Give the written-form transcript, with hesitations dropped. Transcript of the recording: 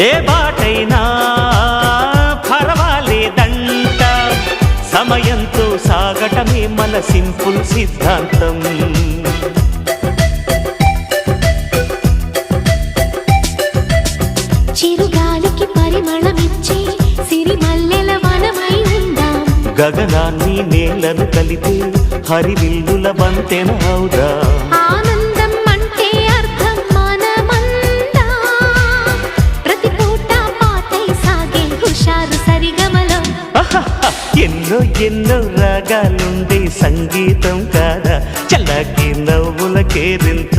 ఏ బాటైనా పర్వాలేదంట, సమయంతో సాగటమే మన సింపుల్ సిద్ధాంతం. చిరుగాలికి పరిమళమిచ్చే సిరిమల్లెల వనమై ఉందాం, గగనాన్ని నేలను కలిపే హరివిల్లుల బంతెన అవుదాం. ఆనందం అంటే అర్థం మనమందా, ప్రతి పూట పాటై సాగే హుషారు సరిగమలో. ఎన్నో ఎన్నో రాగాలుండే సంగీతం కాదా, చల్లకి నవ్వుల కేరింత.